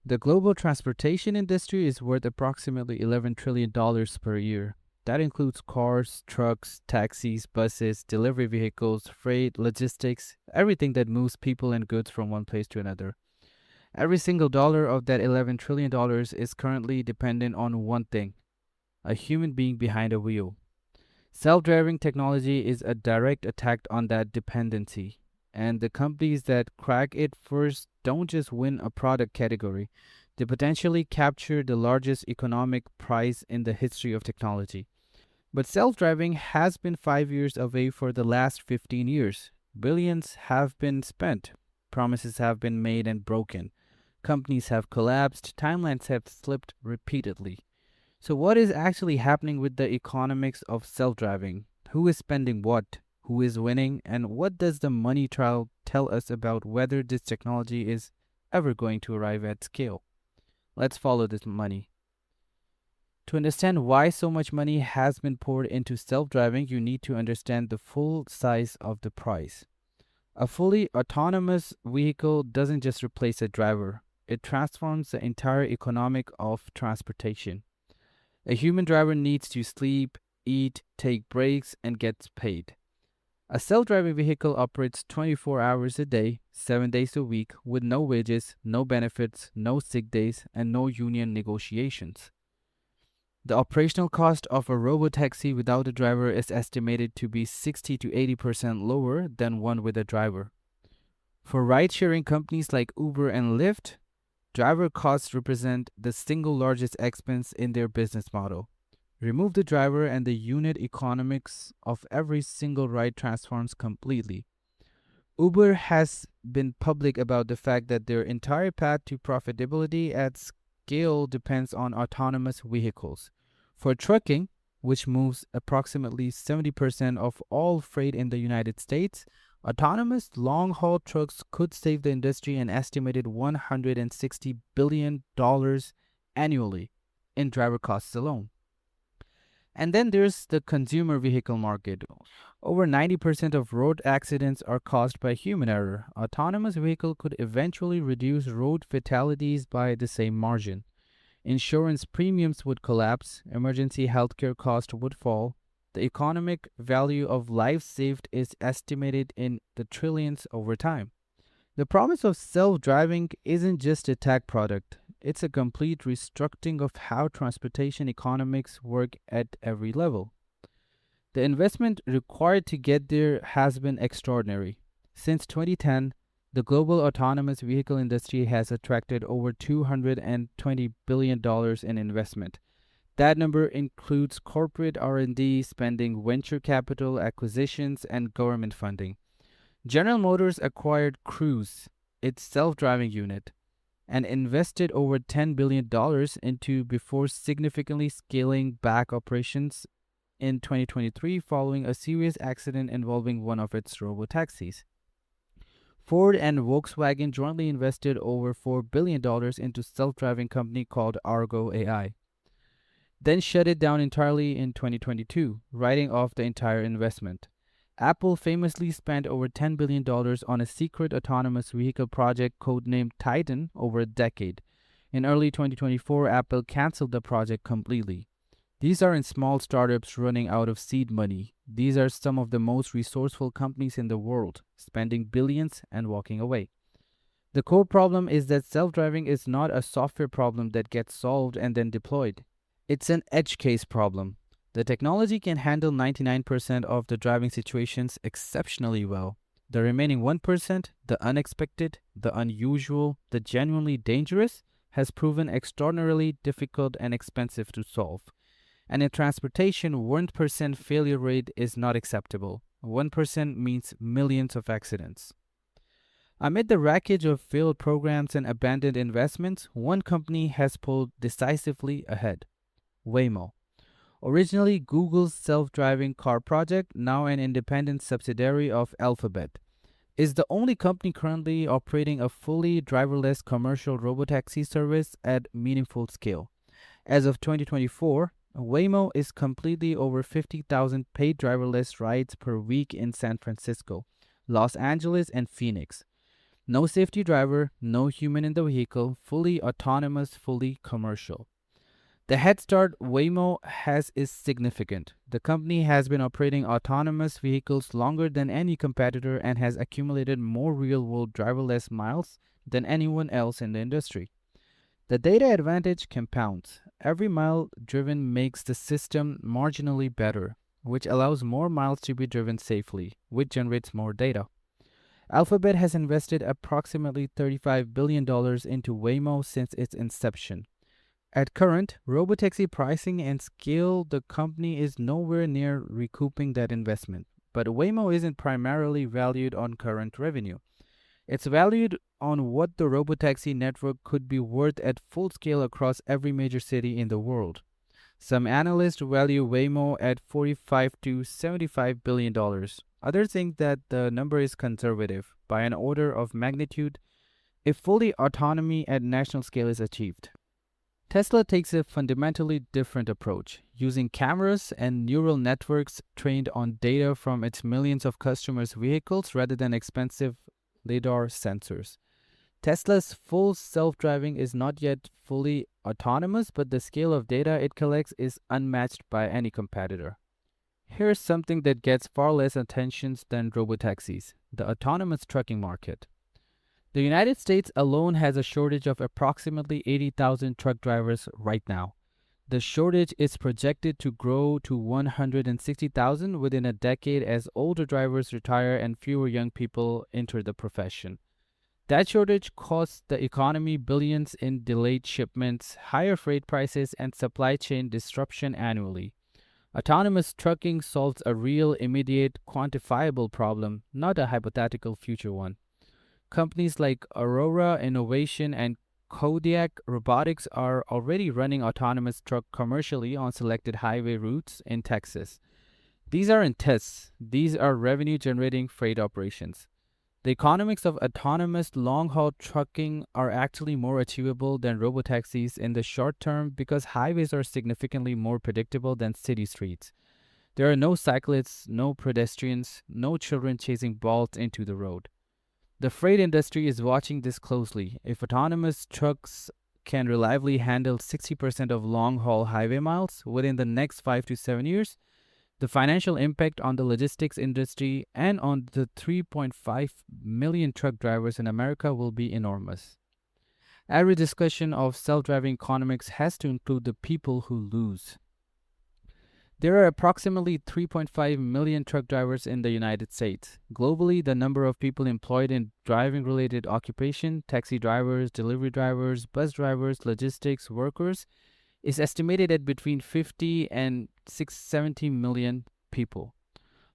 The global transportation industry is worth approximately $11 trillion per year. That includes cars, trucks, taxis, buses, delivery vehicles, freight, logistics, everything that moves people and goods from one place to another. Every single dollar of that $11 trillion is currently dependent on one thing: a human being behind a wheel. Self driving technology is a direct attack on that dependency. And the companies that crack it first don't just win a product category, they potentially capture the largest economic prize in the history of technology. But self driving has been 5 years away for the last 15 years. Billions have been spent, promises have been made and broken, companies have collapsed, timelines have slipped repeatedly. So, what is actually happening with the economics of self driving? Who is spending what? Who is winning? And what does the money trial tell us about whether this technology is ever going to arrive at scale? Let's follow this money. To understand why so much money has been poured into self driving, you need to understand the full size of the prize. A fully autonomous vehicle doesn't just replace a driver, it transforms the entire economic of transportation. A human driver needs to sleep, eat, take breaks, and gets paid. A self driving vehicle operates 24 hours a day, 7 days a week, with no wages, no benefits, no sick days, and no union negotiations. The operational cost of a robotaxi without a driver is estimated to be 60 to 80% lower than one with a driver. For ride sharing companies like Uber and Lyft, driver costs represent the single largest expense in their business model. Remove the driver and the unit economics of every single ride transforms completely. Uber has been public about the fact that their entire path to profitability at scale depends on autonomous vehicles. For trucking, which moves approximately 70% of all freight in the United States, autonomous long haul trucks could save the industry an estimated $160 billion annually in driver costs alone. And then there's the consumer vehicle market. Over 90% of road accidents are caused by human error. Autonomous vehicle could eventually reduce road fatalities by the same margin. Insurance premiums would collapse, emergency healthcare costs would fall. The economic value of lives saved is estimated in the trillions over time. The promise of self driving isn't just a tech product, it's a complete restructuring of how transportation economics work at every level. The investment required to get there has been extraordinary. Since 2010, the global autonomous vehicle industry has attracted over $220 billion in investment. That number includes corporate R&D spending, venture capital acquisitions, and government funding. General Motors acquired Cruise, its self-driving unit, and invested over $10 billion into before significantly scaling back operations in 2023 following a serious accident involving one of its robotaxis. Ford and Volkswagen jointly invested over $4 billion into self-driving company called Argo AI, then shut it down entirely in 2022, writing off the entire investment. Apple famously spent over $10 billion on a secret autonomous vehicle project codenamed Titan over a decade. In early 2024, Apple canceled the project completely. These aren't small startups running out of seed money. These are some of the most resourceful companies in the world, spending billions and walking away. The core problem is that self driving is not a software problem that gets solved and then deployed. It's an edge case problem. The technology can handle 99% of the driving situations exceptionally well. The remaining 1%, the unexpected, the unusual, the genuinely dangerous, has proven extraordinarily difficult and expensive to solve. And in transportation, 1% failure rate is not acceptable. 1% means millions of accidents. Amid the wreckage of failed programs and abandoned investments, one company has pulled decisively ahead: Waymo. Originally Google's self-driving car project, now an independent subsidiary of Alphabet, is the only company currently operating a fully driverless commercial robotaxi service at meaningful scale. As of 2024, Waymo is completely over 50,000 paid driverless rides per week in San Francisco, Los Angeles, and Phoenix. No safety driver, no human in the vehicle, fully autonomous, fully commercial. The head start Waymo has is significant. The company has been operating autonomous vehicles longer than any competitor and has accumulated more real world driverless miles than anyone else in the industry. The data advantage compounds. Every mile driven makes the system marginally better, which allows more miles to be driven safely, which generates more data. Alphabet has invested approximately $35 billion into Waymo since its inception. At current robotaxi pricing and scale, the company is nowhere near recouping that investment. But Waymo isn't primarily valued on current revenue. It's valued on what the robotaxi network could be worth at full scale across every major city in the world. Some analysts value Waymo at 45 to 75 billion dollars. Others think that the number is conservative by an order of magnitude if fully autonomy at national scale is achieved. Tesla takes a fundamentally different approach, using cameras and neural networks trained on data from its millions of customers' vehicles rather than expensive LiDAR sensors. Tesla's full self driving is not yet fully autonomous, but the scale of data it collects is unmatched by any competitor. Here's something that gets far less attention than robotaxis: the autonomous trucking market. The United States alone has a shortage of approximately 80,000 truck drivers right now. The shortage is projected to grow to 160,000 within a decade as older drivers retire and fewer young people enter the profession. That shortage costs the economy billions in delayed shipments, higher freight prices, and supply chain disruption annually. Autonomous trucking solves a real, immediate, quantifiable problem, not a hypothetical future one. Companies like Aurora Innovation and Kodiak Robotics are already running autonomous truck commercially on selected highway routes in Texas. These aren't tests, these are revenue generating freight operations. The economics of autonomous long haul trucking are actually more achievable than robotaxis in the short term because highways are significantly more predictable than city streets. There are no cyclists, no pedestrians, no children chasing balls into the road. The freight industry is watching this closely. If autonomous trucks can reliably handle 60% of long haul highway miles within the next 5 to 7 years, the financial impact on the logistics industry and on the 3.5 million truck drivers in America will be enormous. Every discussion of self driving economics has to include the people who lose. There are approximately 3.5 million truck drivers in the United States. Globally, the number of people employed in driving related occupation, taxi drivers, delivery drivers, bus drivers, logistics workers, is estimated at between 50 and 670 million people.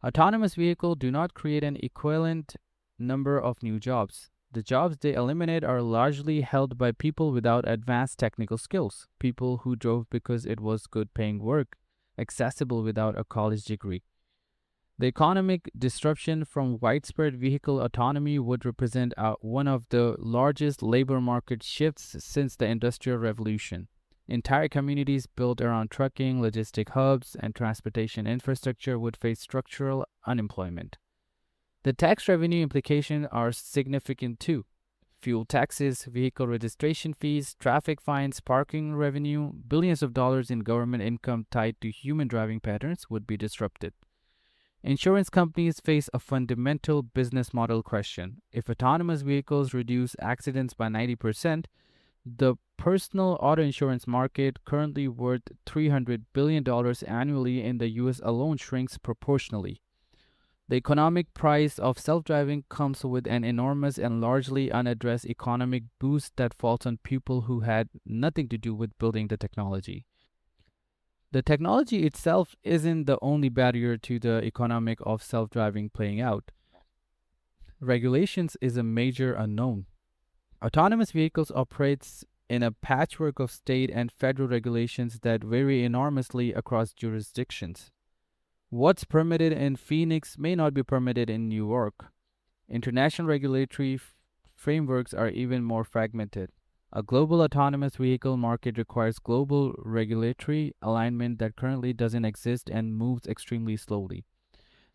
Autonomous vehicles do not create an equivalent number of new jobs. The jobs they eliminate are largely held by people without advanced technical skills, people who drove because it was good paying work, accessible without a college degree. The economic disruption from widespread vehicle autonomy would represent one of the largest labor market shifts since the Industrial Revolution. Entire communities built around trucking, logistic hubs, and transportation infrastructure would face structural unemployment. The tax revenue implications are significant too. Fuel taxes, vehicle registration fees, traffic fines, parking revenue, billions of dollars in government income tied to human driving patterns would be disrupted. Insurance companies face a fundamental business model question. If autonomous vehicles reduce accidents by 90%, the personal auto insurance market, currently worth $300 billion annually in the US alone, shrinks proportionally. The economic price of self driving comes with an enormous and largely unaddressed economic boost that falls on people who had nothing to do with building the technology. The technology itself isn't the only barrier to the economic of self driving playing out. Regulations is a major unknown. Autonomous vehicles operates in a patchwork of state and federal regulations that vary enormously across jurisdictions. What's permitted in Phoenix may not be permitted in New York. International regulatory frameworks are even more fragmented. A global autonomous vehicle market requires global regulatory alignment that currently doesn't exist and moves extremely slowly.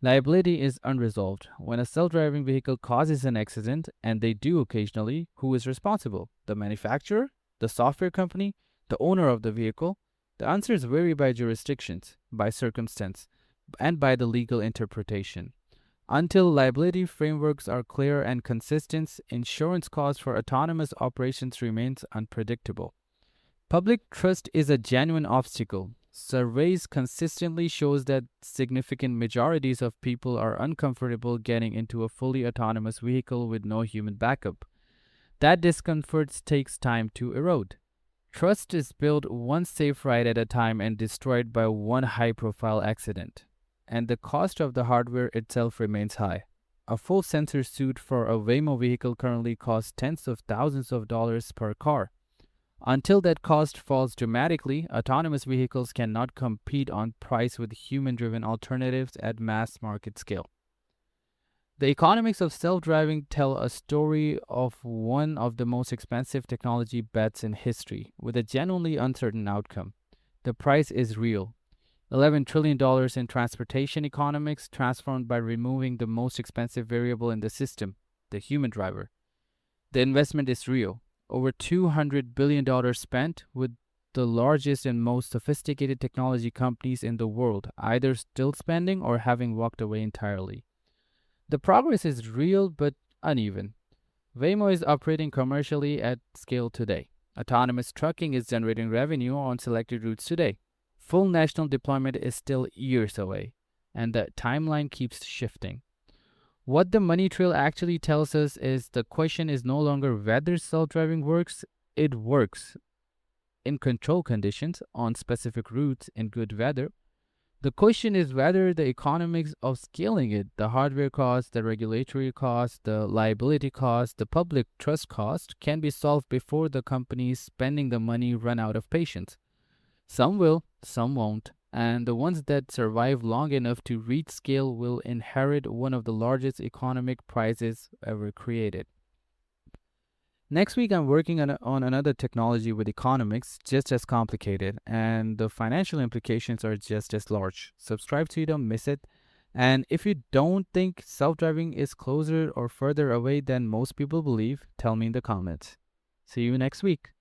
Liability is unresolved. When a self driving vehicle causes an accident, and they do occasionally, who is responsible? The manufacturer? The software company? The owner of the vehicle? The answers vary by jurisdictions, by circumstance, and by the legal interpretation. Until liability frameworks are clear and consistent, insurance costs for autonomous operations remains unpredictable. Public trust is a genuine obstacle. Surveys consistently shows that significant majorities of people are uncomfortable getting into a fully autonomous vehicle with no human backup. That discomfort takes time to erode. Trust is built one safe ride at a time and destroyed by one high-profile accident. And the cost of the hardware itself remains high. A full sensor suite for a Waymo vehicle currently costs tens of thousands of dollars per car. Until that cost falls dramatically, autonomous vehicles cannot compete on price with human driven alternatives at mass market scale. The economics of self driving tell a story of one of the most expensive technology bets in history, with a genuinely uncertain outcome. The price is real $11 trillion in transportation economics, transformed by removing the most expensive variable in the system, the human driver. The investment is real. Over $200 billion spent, with the largest and most sophisticated technology companies in the world either still spending or having walked away entirely. The progress is real but uneven. Waymo is operating commercially at scale today. Autonomous trucking is generating revenue on selected routes today. Full national deployment is still years away, and the timeline keeps shifting. What the money trail actually tells us is the question is no longer whether self driving works, it works in control conditions on specific routes in good weather. The question is whether the economics of scaling it, the hardware cost, the regulatory cost, the liability cost, the public trust cost, can be solved before the companies spending the money run out of patience. Some will, some won't, and the ones that survive long enough to reach scale will inherit one of the largest economic prizes ever created. Next week, I'm working on another technology with economics just as complicated, and the financial implications are just as large. Subscribe so you don't miss it. And if you don't think self driving is closer or further away than most people believe, tell me in the comments. See you next week.